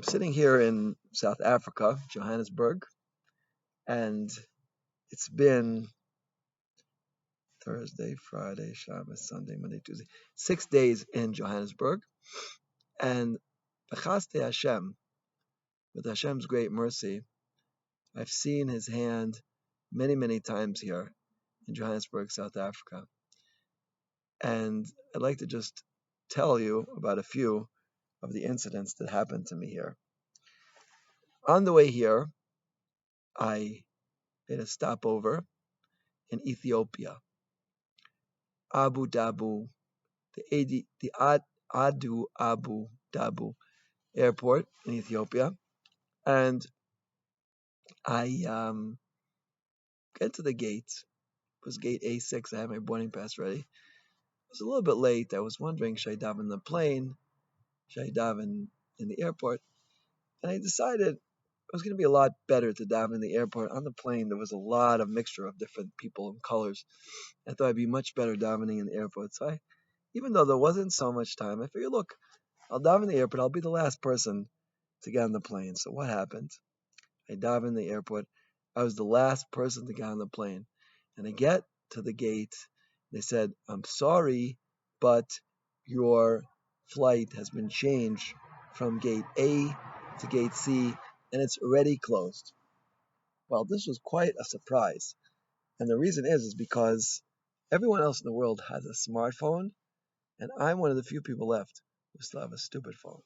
I'm sitting here in South Africa, Johannesburg, and it's been Thursday, Friday, Shabbos, Sunday, Monday, Tuesday, 6 days in Johannesburg. And B'chaste Hashem, with Hashem's great mercy, I've seen his hand many, many times here in Johannesburg, South Africa. And I'd like to just tell you about a few of the incidents that happened to me here. On the way here, I made a stopover in Ethiopia, Abu Dhabi, the Abu Dhabi airport in Ethiopia, and I get to the gate. It was gate A6. I had my boarding pass ready. I was a little bit late. I was wondering, should I dive in the plane? Should I dive in the airport? And I decided it was going to be a lot better to dive in the airport. On the plane, there was a lot of mixture of different people and colors. I thought it'd be much better diving in the airport. So even though there wasn't so much time, I figured, look, I'll dive in the airport. I'll be the last person to get on the plane. So what happened? I dive in the airport. I was the last person to get on the plane. And I get to the gate. They said, I'm sorry, but your flight has been changed from gate A to gate C, and it's already closed. Well, this was quite a surprise. And the reason is because everyone else in the world has a smartphone, and I'm one of the few people left who still have a stupid phone.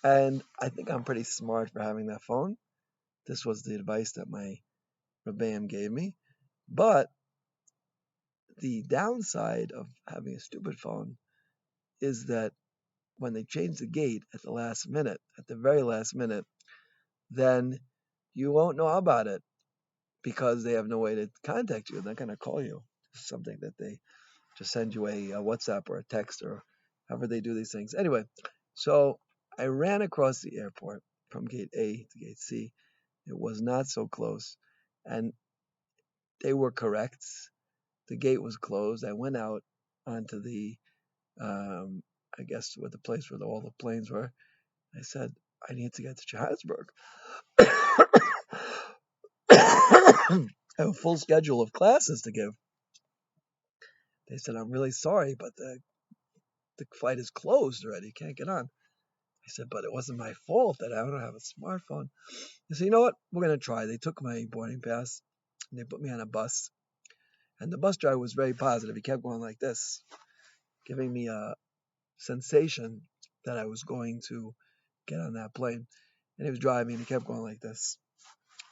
And I think I'm pretty smart for having that phone. This was the advice that my Rebbeim gave me. But the downside of having a stupid phone is that when they change the gate at the last minute, at the very last minute, then you won't know about it because they have no way to contact you. They're not going to call you. It's something that they just send you a WhatsApp or a text or however they do these things. Anyway, so I ran across the airport from gate A to gate C. It was not so close. And they were correct. The gate was closed. I went out onto the, I guess, with the place where all the planes were. I said, I need to get to Johannesburg. I have a full schedule of classes to give. They said, I'm really sorry, but the flight is closed already. Can't get on. I said, but it wasn't my fault that I don't have a smartphone. They said, you know what? We're going to try. They took my boarding pass and they put me on a bus. And the bus driver was very positive. He kept going like this, giving me a sensation that I was going to get on that plane. And he was driving and he kept going like this.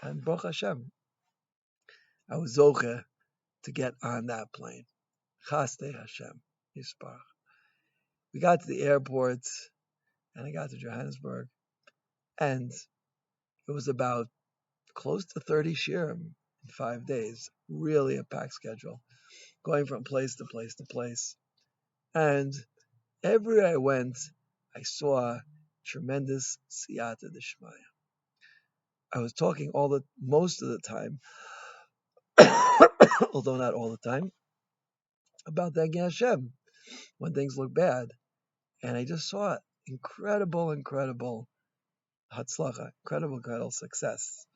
And Baruch Hashem, I was zoche to get on that plane. Chaste Hashem, Yisparach. We got to the airport and I got to Johannesburg. And it was about close to 30 shirim in 5 days. Really a packed schedule. Going from place to place to place. And everywhere I went, I saw tremendous siyata d'shmaya. I was talking most of the time, although not all the time, about thanking Hashem when things look bad. And I just saw incredible hatzlacha, incredible success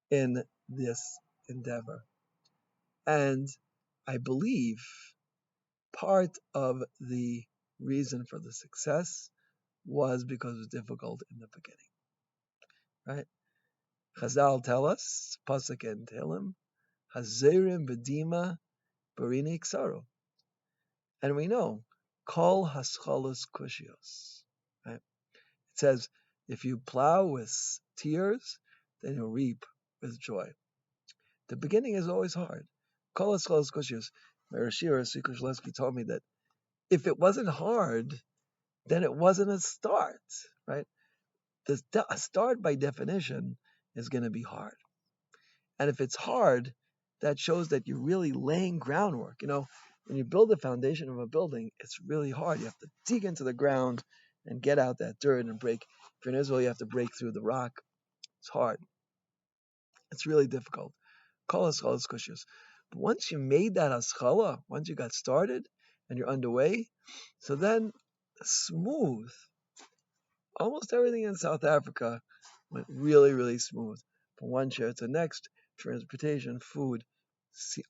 in this endeavor. And I believe part of the reason for the success was because it was difficult in the beginning. Right? Chazal tell us, Pasuk in Tehillim, Hazerim Bedima Barini Ksaro. And we know, Kol Haschalos Kushios. Right? It says, if you plow with tears, then you'll reap with joy. The beginning is always hard. Kol Haschalos Kushios. My Rashir, Sikoshleski, told me that if it wasn't hard, then it wasn't a start, right? A start by definition is going to be hard. And if it's hard, that shows that you're really laying groundwork. You know, when you build the foundation of a building, it's really hard. You have to dig into the ground and get out that dirt and break. If you're in Israel, you have to break through the rock. It's hard. It's really difficult. Kol haschala is kushiyos. But once you made that haschala, once you got started and you're underway, so then smooth, almost everything in South Africa went really, really smooth. From one share to the next, transportation, food,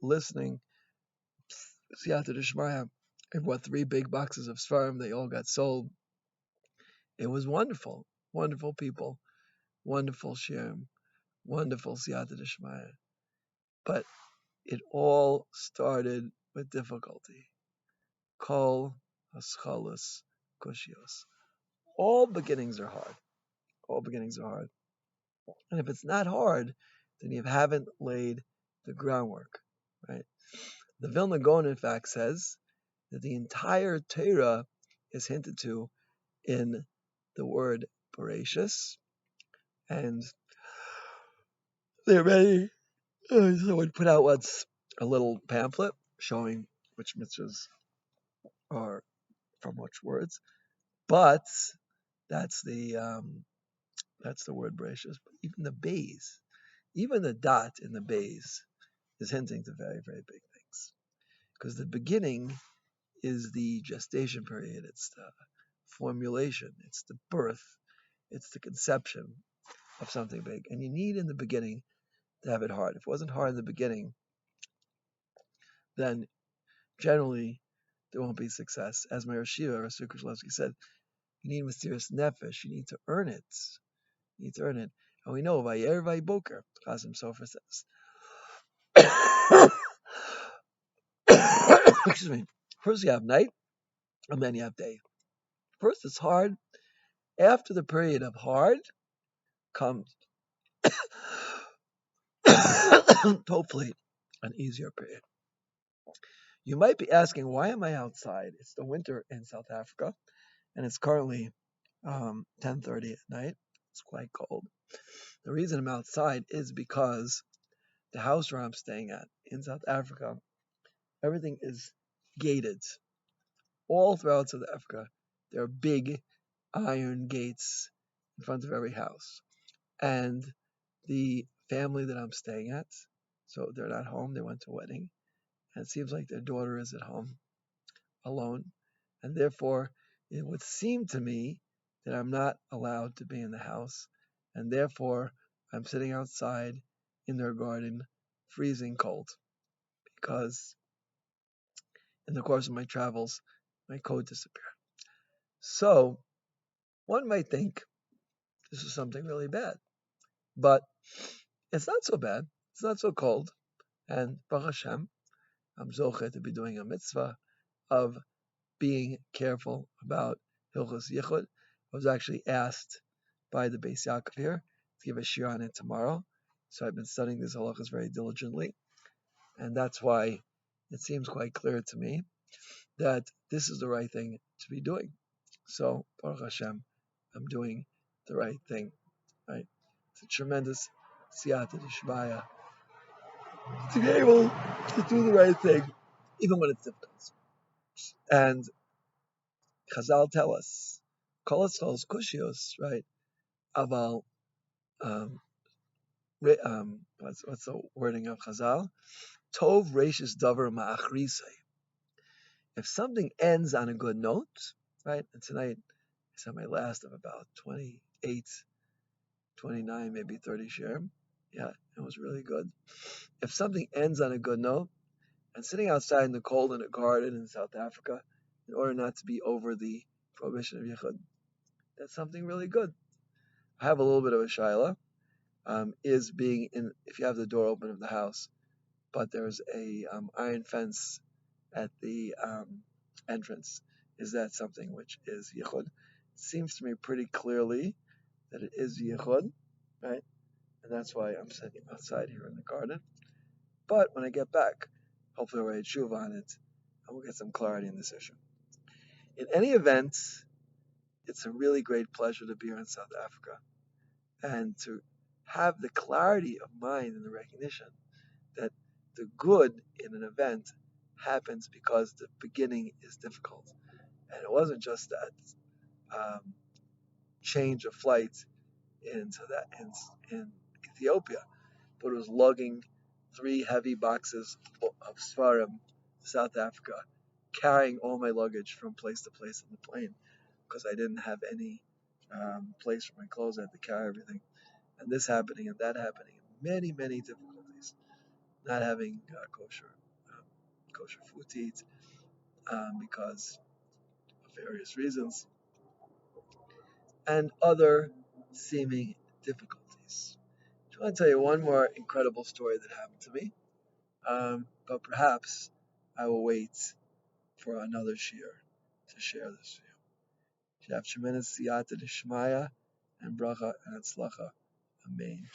listening, siyata d'shmaya. I bought 3 big boxes of Svarim. They all got sold. It was wonderful. Wonderful people. Wonderful shirim. Wonderful siyata d'shmaya. But it all started with difficulty. Kol haschalus kushios. All beginnings are hard. All beginnings are hard. And if it's not hard, then you haven't laid the groundwork, right? The Vilna Gaon, in fact, says that the entire Torah is hinted to in the word Bereshis, and they already someone put out what's a little pamphlet showing which mitzvahs are from which words, but that's the word Bereshis. But even the bays, even the dot in the bays is hinting to very, very big things. Because the beginning is the gestation period, it's the formulation, it's the birth, it's the conception of something big. And you need in the beginning to have it hard. If it wasn't hard in the beginning, then generally there won't be success. As my Rashiva, Rasul Krishlovsky, said, you need mysterious nefesh, you need to earn it. You need to earn it. And we know, Vayer Vayboker, Chazim Sofer says. Excuse me. First you have night, and then you have day. First it's hard. After the period of hard comes hopefully an easier period. You might be asking, why am I outside? It's the winter in South Africa, and it's currently 10:30 at night. It's quite cold. The reason I'm outside is because the house where I'm staying at in South Africa, everything is gated. All throughout South Africa, there are big iron gates in front of every house. And the family that I'm staying at, so they're not home, they went to a wedding, and it seems like their daughter is at home alone, and therefore it would seem to me that I'm not allowed to be in the house, and therefore I'm sitting outside in their garden, freezing cold, because in the course of my travels, my coat disappeared. So one might think this is something really bad, but it's not so bad. It's not so cold, and Baruch Hashem, I'm zoche to be doing a mitzvah of being careful about Hilchos Yichud. I was actually asked by the Beis Yaakov here to give a shir on it tomorrow, so I've been studying these halachas very diligently, and that's why it seems quite clear to me that this is the right thing to be doing. So Baruch Hashem, I'm doing the right thing. Right? It's a tremendous siyata d'shmaya to be able to do the right thing, even when it's difficult. And Chazal tell us, Kolatzol's kushios, right? Aval, what's the wording of Chazal? Tov reishis davar ma'achrisei. If something ends on a good note, right? And tonight I said my last of about 28, 29, maybe 30 share. Yeah, it was really good. If something ends on a good note, and sitting outside in the cold in a garden in South Africa, in order not to be over the prohibition of Yichud, that's something really good. I have a little bit of a shaila, is being in, if you have the door open of the house, but there's a iron fence at the entrance, is that something which is Yichud? It seems to me pretty clearly that it is Yichud, right? And that's why I'm sitting outside here in the garden. But when I get back, hopefully I'll write tshuva on it, and we'll get some clarity in this issue. In any event, it's a really great pleasure to be here in South Africa and to have the clarity of mind and the recognition that the good in an event happens because the beginning is difficult. And it wasn't just that change of flight in Ethiopia, but it was lugging 3 heavy boxes of Svarim to South Africa, carrying all my luggage from place to place on the plane because I didn't have any place for my clothes. I had to carry everything, and this happening and that happening, many many difficulties. Not having um, kosher food to eat because of various reasons, and other seeming difficulties. I want to tell you one more incredible story that happened to me, but perhaps I will wait for another shiur to share this with you. Should have tremendous siyata d'shmaya and bracha and atzlacha. Amen.